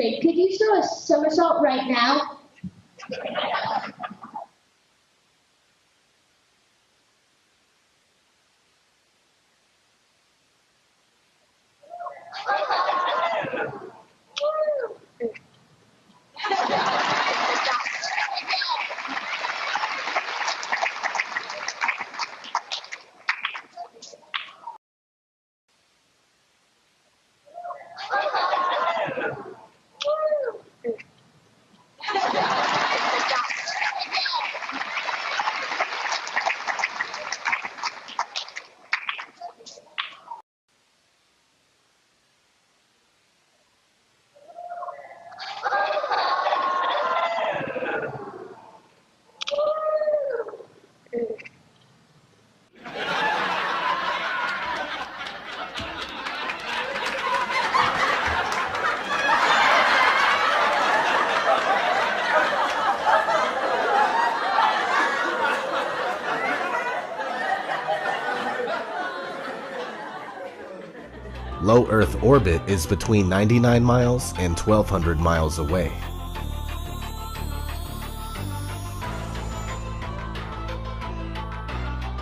Grid, could you throw a somersault right now? Low Earth orbit is between 99 miles and 1,200 miles away.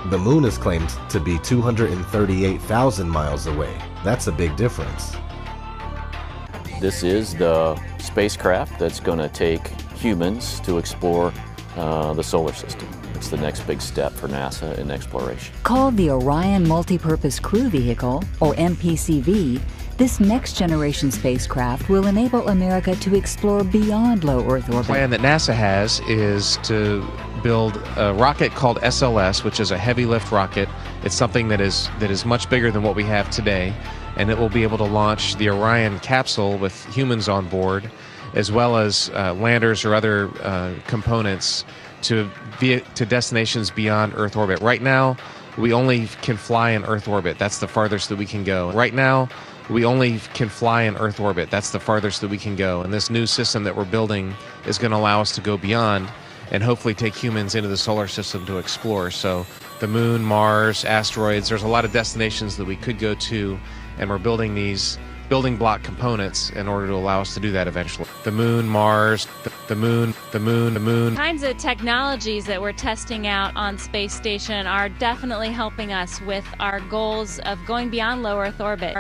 The moon is claimed to be 238,000 miles away. That's a big difference. This is the spacecraft that's going to take humans to explore the solar system. It's the next big step for NASA in exploration. Called the Orion Multipurpose Crew Vehicle, or MPCV, this next-generation spacecraft will enable America to explore beyond low Earth orbit. The plan that NASA has is to build a rocket called SLS, which is a heavy lift rocket. It's something that is much bigger than what we have today, and it will be able to launch the Orion capsule with humans on board, as well as landers or other components to destinations beyond Earth orbit. Right now, we only can fly in Earth orbit. That's the farthest that we can go. Right now, we only can fly in Earth orbit. That's the farthest that we can go. And this new system that we're building is going to allow us to go beyond and hopefully take humans into the solar system to explore. So the moon, Mars, asteroids, there's a lot of destinations that we could go to, and we're building these building block components in order to allow us to do that eventually. The moon, Mars, the moon. The kinds of technologies that we're testing out on Space Station are definitely helping us with our goals of going beyond low Earth orbit.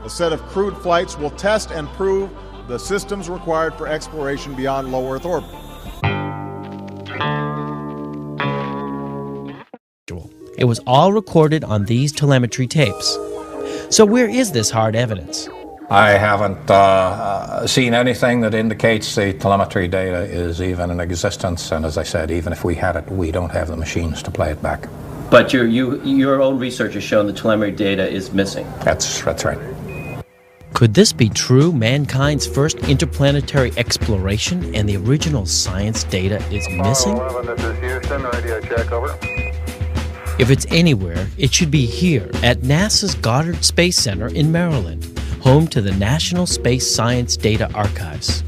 A set of crewed flights will test and prove the systems required for exploration beyond low Earth orbit. It was all recorded on these telemetry tapes. So where is this hard evidence? I haven't seen anything that indicates the telemetry data is even in existence, and as I said, even if we had it, we don't have the machines to play it back. But your own research has shown the telemetry data is missing. That's right. Could this be true? Mankind's first interplanetary exploration and the original science data is missing? 11, this is Houston, radio check, over. If it's anywhere, it should be here at NASA's Goddard Space Center in Maryland, home to the National Space Science Data Archives.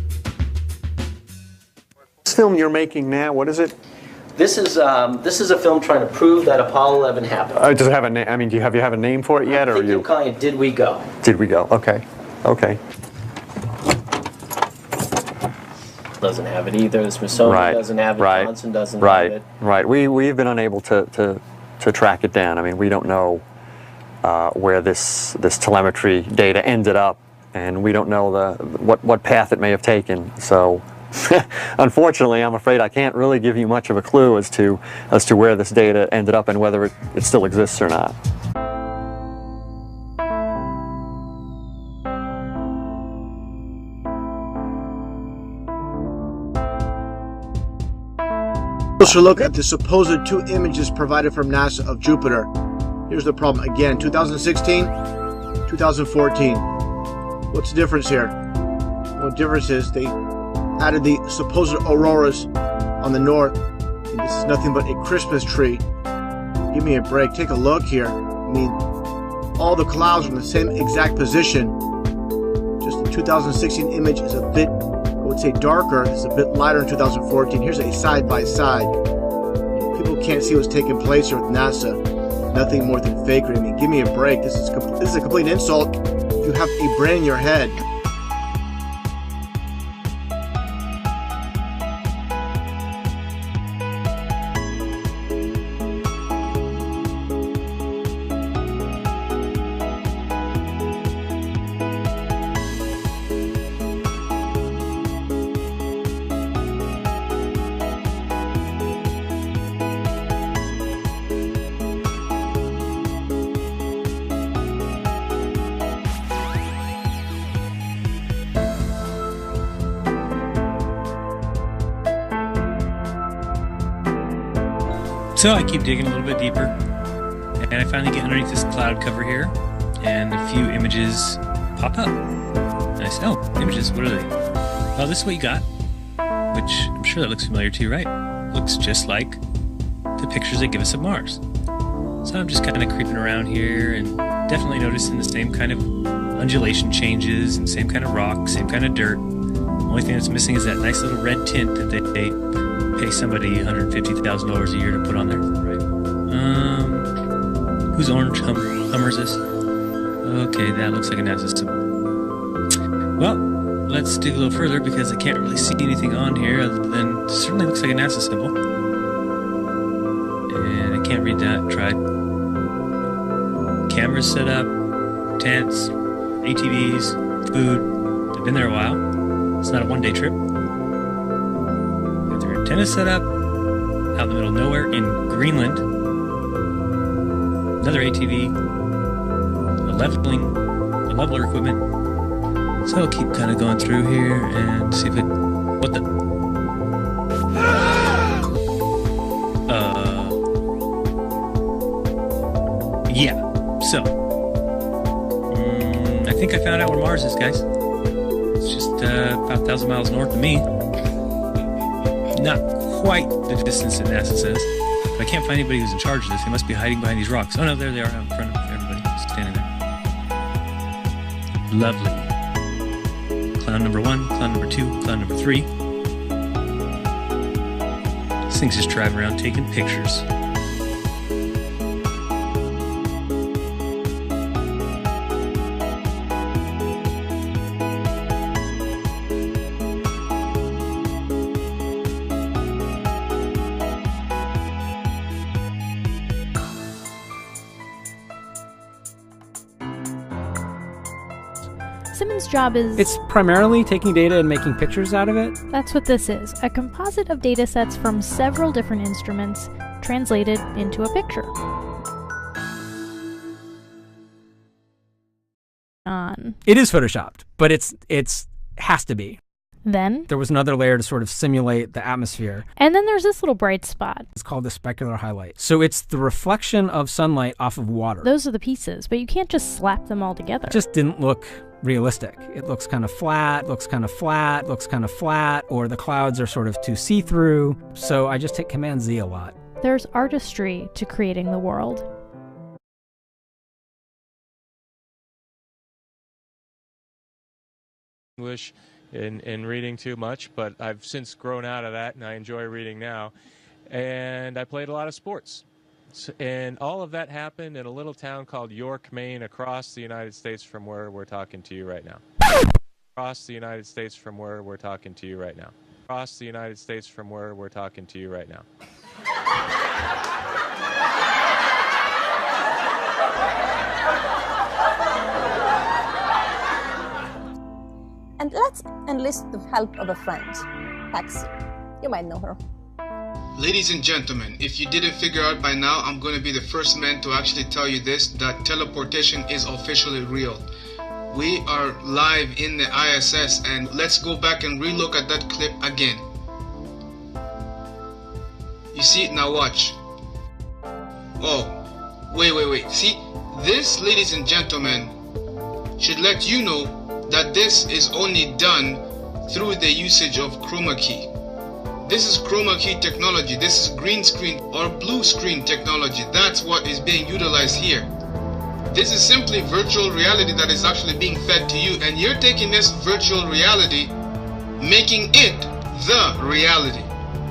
This film you're making now, what is it? This is a film trying to prove that Apollo 11 happened. Does it have a name? I mean, do you have a name for it yet, or you're calling it Did We Go? Did We Go? Okay. Doesn't have it either. The Smithsonian doesn't have it. Johnson doesn't have it. Right. We've been unable to track it down. I mean, we don't know where this telemetry data ended up, and we don't know what path it may have taken. So, unfortunately, I'm afraid I can't really give you much of a clue as to where this data ended up and whether it still exists or not. Closer look at the supposed two images provided from NASA of Jupiter. Here's the problem again, 2016, 2014. What's the difference here? Well, the difference is they added the supposed auroras on the north. And this is nothing but a Christmas tree. Give me a break, take a look here. I mean, all the clouds are in the same exact position. Just the 2016 image is a bit, I would say, darker. It's a bit lighter in 2014. Here's a side-by-side. People can't see what's taking place here with NASA. Nothing more than fakery. I mean, give me a break. This is a complete insult You have a brain in your head. So I keep digging a little bit deeper, and I finally get underneath this cloud cover here, and a few images pop up. And I say, oh, images, what are they? Well, this is what you got, which I'm sure that looks familiar to you, right? Looks just like the pictures they give us of Mars. So I'm just kind of creeping around here and definitely noticing the same kind of undulation changes and same kind of rock, same kind of dirt. Only thing that's missing is that nice little red tint that they pay somebody $150,000 a year to put on there, right? Whose orange Hummer is this? Okay, that looks like a NASA symbol. Well, let's dig a little further because I can't really see anything on here other than it certainly looks like a NASA symbol. And I can't read that. Tried. Cameras set up, tents, ATVs, food. They've been there a while. It's not a one-day trip. Got their antennas set up out in the middle of nowhere in Greenland. Another ATV, a leveler equipment. So I'll keep kind of going through here and see if it. What the? Yeah. So I think I found out where Mars is, guys. It's just about 1,000 miles north of me. Not quite the distance that NASA says. But I can't find anybody who's in charge of this. They must be hiding behind these rocks. Oh no, there they are out in front of everybody standing there. Lovely. Cloud number 1, cloud number 2, cloud number 3. This thing's just driving around taking pictures. Simmons' job is... It's primarily taking data and making pictures out of it. That's what this is. A composite of data sets from several different instruments translated into a picture. It is photoshopped, but it's has to be. Then there was another layer to sort of simulate the atmosphere. And then there's this little bright spot. It's called the specular highlight. So it's the reflection of sunlight off of water. Those are the pieces, but you can't just slap them all together. It just didn't look realistic. It looks kind of flat, looks kind of flat, looks kind of flat, or the clouds are sort of too see-through. So I just hit Command Z a lot. There's artistry to creating the world. English in reading too much, but I've since grown out of that and I enjoy reading now. And I played a lot of sports. And all of that happened in a little town called York, Maine, across the United States from where we're talking to you right now. Across the United States from where we're talking to you right now. Across the United States from where we're talking to you right now. And let's enlist the help of a friend, Paxi. You might know her. Ladies and gentlemen, if you didn't figure out by now, I'm going to be the first man to actually tell you this, that teleportation is officially real. We are live in the ISS, and let's go back and relook at that clip again. You see it now, watch. Oh, wait. See, this, ladies and gentlemen, should let you know that this is only done through the usage of chroma key. This is chroma key technology. This is green screen or blue screen technology. That's what is being utilized here. This is simply virtual reality that is actually being fed to you, and you're taking this virtual reality, making it the reality.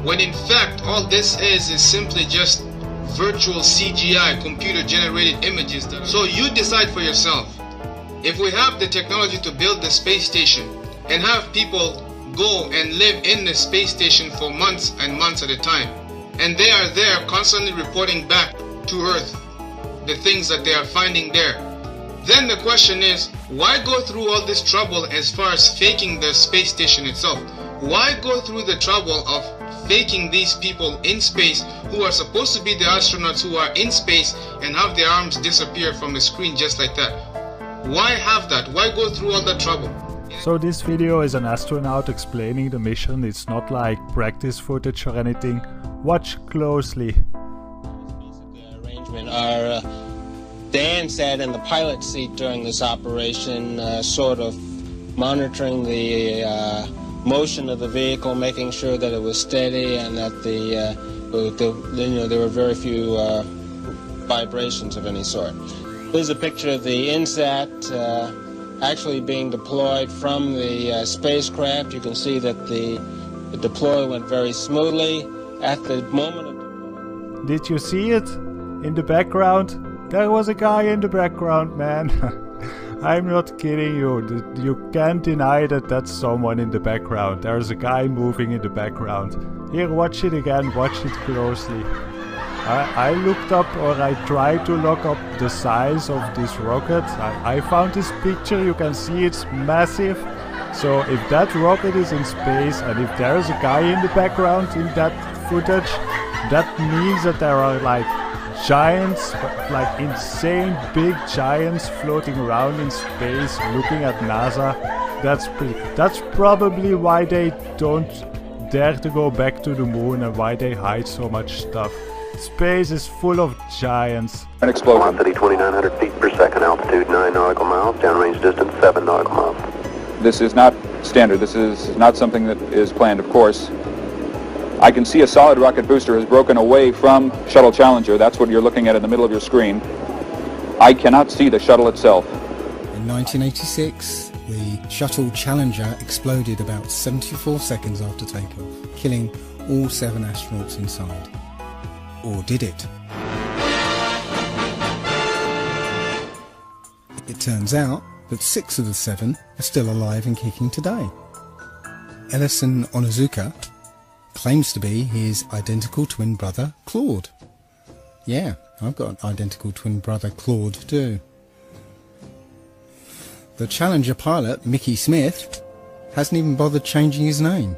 When in fact, all this is simply just virtual CGI, computer generated images. So you decide for yourself. If we have the technology to build the space station and have people go and live in the space station for months and months at a time, and they are there constantly reporting back to Earth the things that they are finding there, then the question is, why go through all this trouble as far as faking the space station itself? Why go through the trouble of faking these people in space who are supposed to be the astronauts who are in space and have their arms disappear from the screen just like that? Why have that? Why go through all that trouble? So this video is an astronaut explaining the mission. It's not like practice footage or anything. Watch closely. Arrangement are Dan sat in the pilot seat during this operation, sort of monitoring the motion of the vehicle, making sure that it was steady and that there were very few vibrations of any sort. Here's a picture of the INSAT actually being deployed from the spacecraft. You can see that the deploy went very smoothly. At the moment of... Did you see it in the background? There was a guy in the background, man. I'm not kidding you. You can't deny that that's someone in the background. There's a guy moving in the background. Here, watch it again. Watch it closely. I looked up, or I tried to look up the size of this rocket. I found this picture. You can see it's massive. So if that rocket is in space and if there's a guy in the background in that footage, that means that there are like giants, like insane big giants floating around in space looking at NASA. That's probably why they don't dare to go back to the moon and why they hide so much stuff. Space is full of giants. An explosion. Velocity 2,900 feet per second, altitude 9 nautical miles, downrange distance 7 nautical miles. This is not standard. This is not something that is planned, of course. I can see a solid rocket booster has broken away from Shuttle Challenger. That's what you're looking at in the middle of your screen. I cannot see the shuttle itself. In 1986, the Shuttle Challenger exploded about 74 seconds after takeoff, killing all 7 astronauts inside. Or did it? It turns out that 6 of the 7 are still alive and kicking today. Ellison Onizuka claims to be his identical twin brother Claude. Yeah, I've got an identical twin brother Claude too. The Challenger pilot Mickey Smith hasn't even bothered changing his name.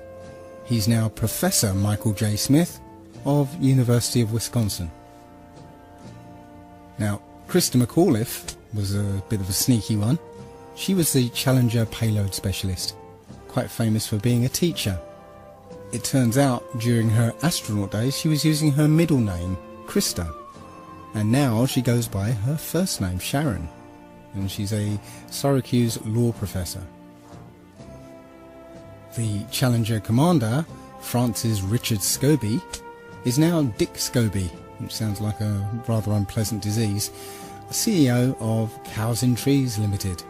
He's now Professor Michael J. Smith of University of Wisconsin. Now, Krista McAuliffe was a bit of a sneaky one. She was the Challenger payload specialist, quite famous for being a teacher. It turns out during her astronaut days she was using her middle name, Krista, and now she goes by her first name, Sharon, and she's a Syracuse law professor. The Challenger commander, Francis Richard Scobie, is now Dick Scobie, which sounds like a rather unpleasant disease, CEO of Cows in Trees Limited.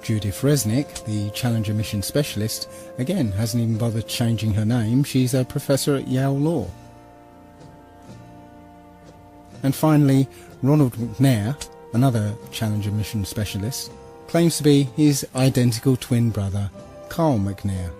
Judith Resnick, the Challenger mission specialist, again hasn't even bothered changing her name. She's a professor at Yale Law. And finally, Ronald McNair, another Challenger mission specialist, claims to be his identical twin brother, Carl McNair.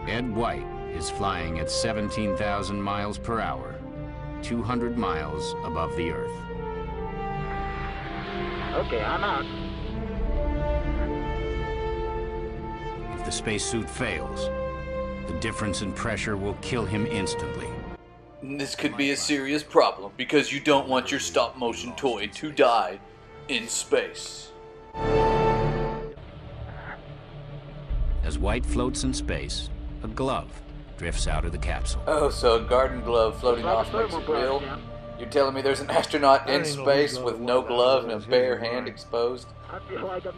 Ed White is flying at 17,000 miles per hour, 200 miles above the Earth. Okay, I'm out. If the spacesuit fails, the difference in pressure will kill him instantly. This could be a serious problem because you don't want your stop-motion toy to die in space. As White floats in space, a glove drifts out of the capsule. Oh, so a garden glove floating off makes it real? You're telling me there's an astronaut in space with no glove and a bare hand exposed?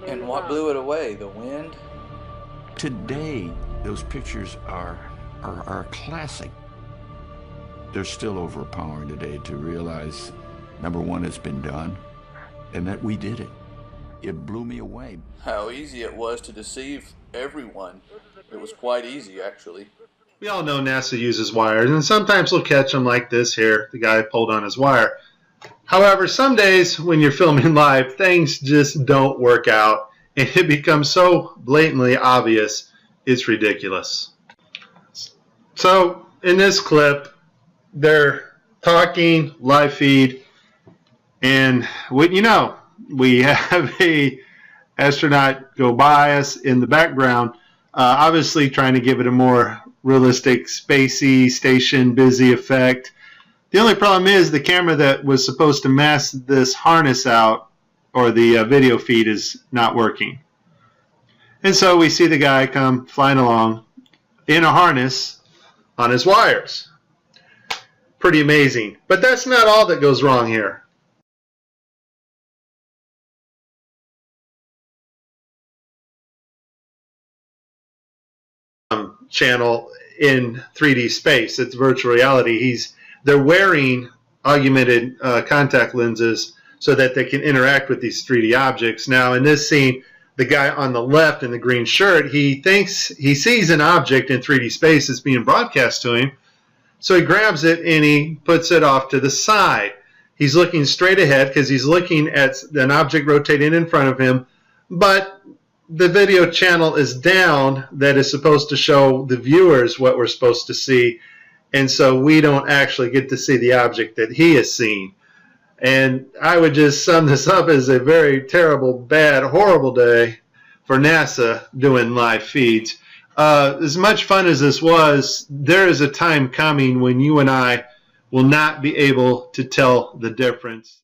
And what blew it away? The wind? Today, those pictures are classic. They're still overpowering today to realize, number one, it's been done, and that we did it. It blew me away. How easy it was to deceive everyone. It was quite easy, actually. We all know NASA uses wires, and sometimes we'll catch them like this here. The guy pulled on his wire. However, some days when you're filming live, things just don't work out, and it becomes so blatantly obvious, it's ridiculous. So, in this clip, they're talking, live feed, and we have a astronaut go by us in the background, obviously trying to give it a more realistic, spacey, station busy effect. The only problem is the camera that was supposed to mask this harness out, or the video feed, is not working. And so we see the guy come flying along in a harness on his wires. Pretty amazing. But that's not all that goes wrong here. Channel in 3D space. It's virtual reality. They're wearing augmented contact lenses so that they can interact with these 3D objects. Now, in this scene, the guy on the left in the green shirt, he thinks he sees an object in 3D space that's being broadcast to him. So he grabs it and he puts it off to the side. He's looking straight ahead because he's looking at an object rotating in front of him, but the video channel is down that is supposed to show the viewers what we're supposed to see, and so we don't actually get to see the object that he is seeing. And I would just sum this up as a very terrible, bad, horrible day for NASA doing live feeds. As much fun as this was, there is a time coming when you and I will not be able to tell the difference.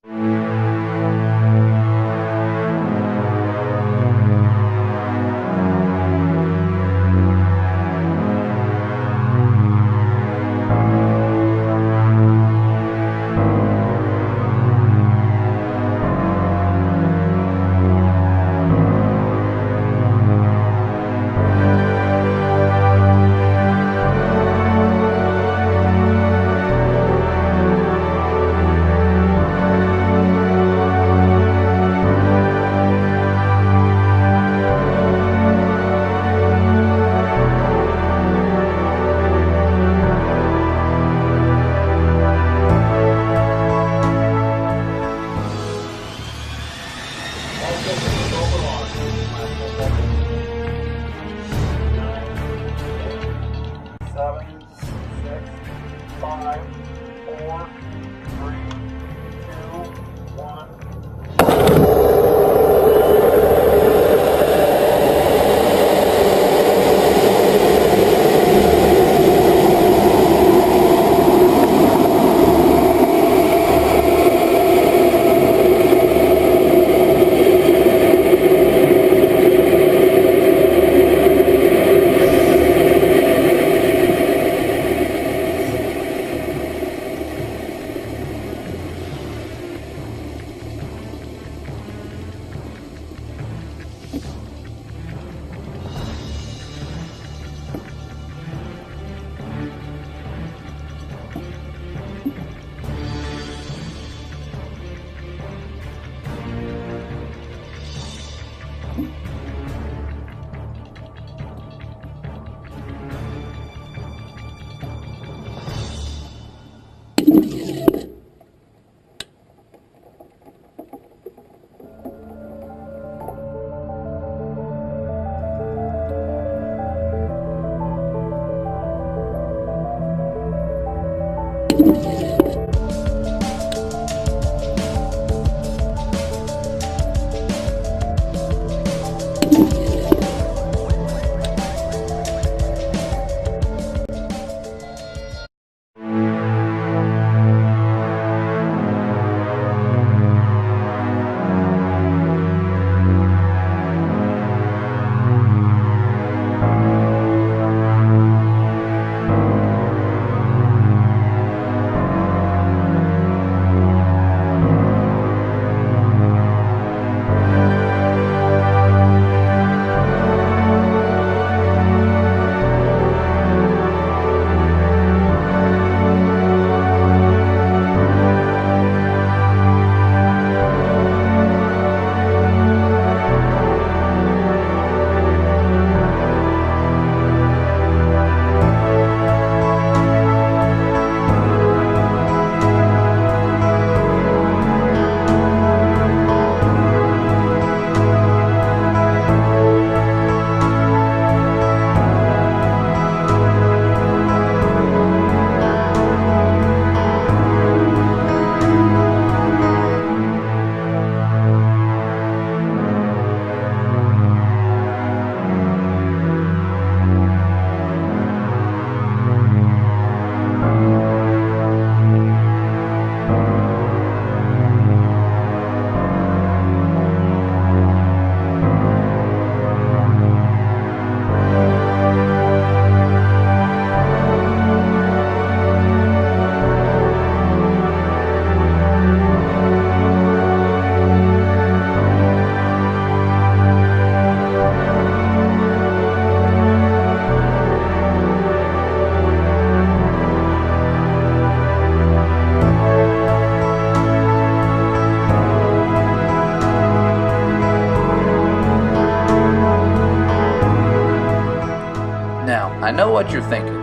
I know what you're thinking.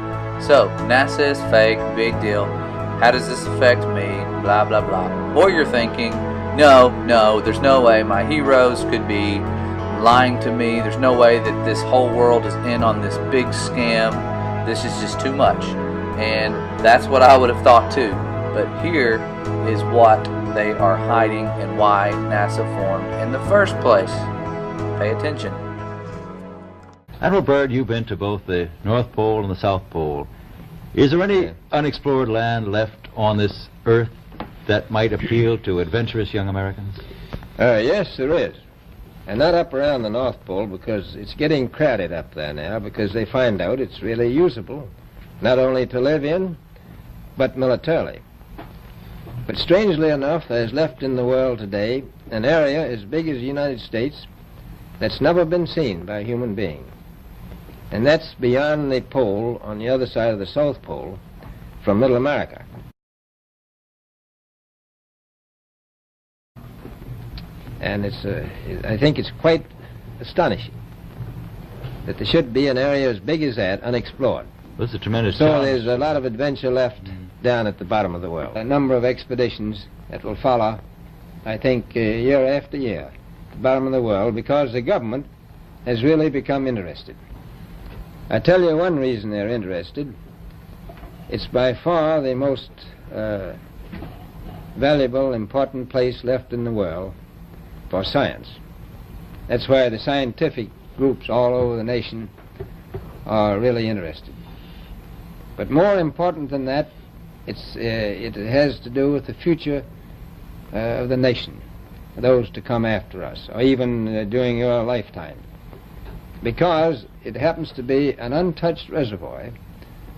So, NASA is fake, big deal. How does this affect me? Blah, blah, blah. Or you're thinking, no, there's no way my heroes could be lying to me. There's no way that this whole world is in on this big scam. This is just too much. And that's what I would have thought too. But here is what they are hiding and why NASA formed in the first place. Pay attention. Admiral Byrd, you've been to both the North Pole and the South Pole. Is there any unexplored land left on this Earth that might appeal to adventurous young Americans? Yes, there is. And not up around the North Pole, because it's getting crowded up there now, because they find out it's really usable, not only to live in, but militarily. But strangely enough, there's left in the world today an area as big as the United States that's never been seen by a human being. And that's beyond the pole on the other side of the South Pole from Middle America. And I think it's quite astonishing that there should be an area as big as that unexplored. That's a tremendous So challenge. there's a lot of adventure left down at the bottom of the world. A number of expeditions that will follow, I think, year after year, at the bottom of the world, because the government has really become interested. I tell you one reason they're interested. It's by far the most valuable, important place left in the world for science. That's why the scientific groups all over the nation are really interested. But more important than that, it has to do with the future of the nation, those to come after us, or even during your lifetime. Because it happens to be an untouched reservoir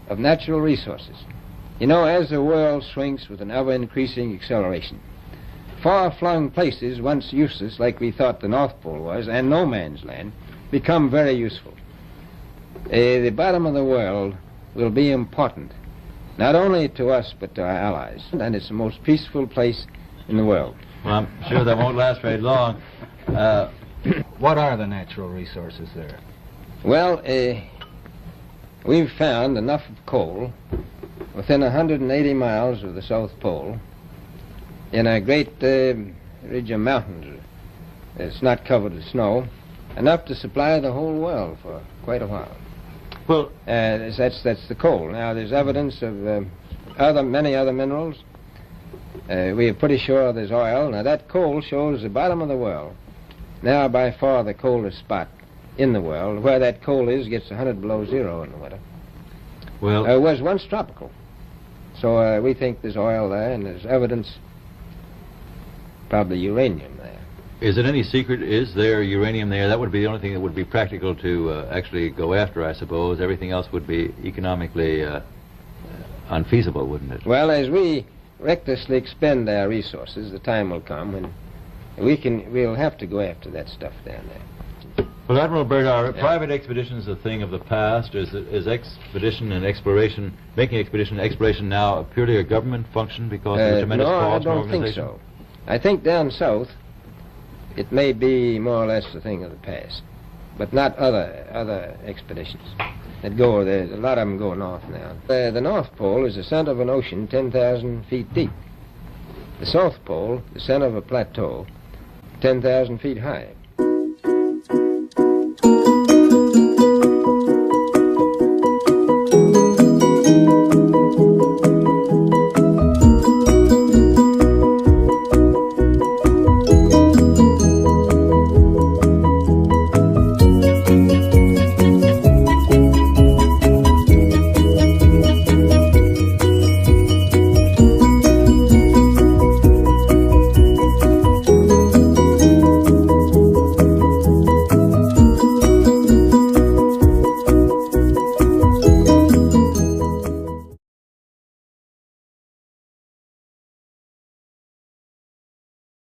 of natural resources. You know, as the world shrinks with an ever-increasing acceleration, far-flung places once useless, like we thought the North Pole was, and no man's land, become very useful. The bottom of the world will be important, not only to us, but to our allies. And it's the most peaceful place in the world. Well, I'm sure that won't last very long. What are the natural resources there? Well, we've found enough of coal within 180 miles of the South Pole in a great ridge of mountains. It's not covered with snow, enough to supply the whole world for quite a while. Well, that's the coal. Now, there's evidence of many other minerals. We are pretty sure there's oil. Now, that coal shows the bottom of the world. Now, by far the coldest spot in the world. Where that coal is gets 100 below zero in the winter. Well, it was once tropical. So we think there's oil there, and there's evidence, probably uranium there. is it any secret, is there uranium there? That would be the only thing that would be practical to actually go after, I suppose. Everything else would be economically unfeasible, wouldn't it? Well, as we recklessly expend our resources, the time will come when we'll have to go after that stuff down there. Well, Admiral Byrd, are private expeditions a thing of the past? Is expedition and exploration, making expedition and exploration now purely a government function because of the tremendous cost No, I and don't think organization? so. I think down south it may be more or less a thing of the past, but not other expeditions that go there. A lot of them go north now. The North Pole is the center of an ocean 10,000 feet deep. The South Pole, the center of a plateau 10,000 feet high.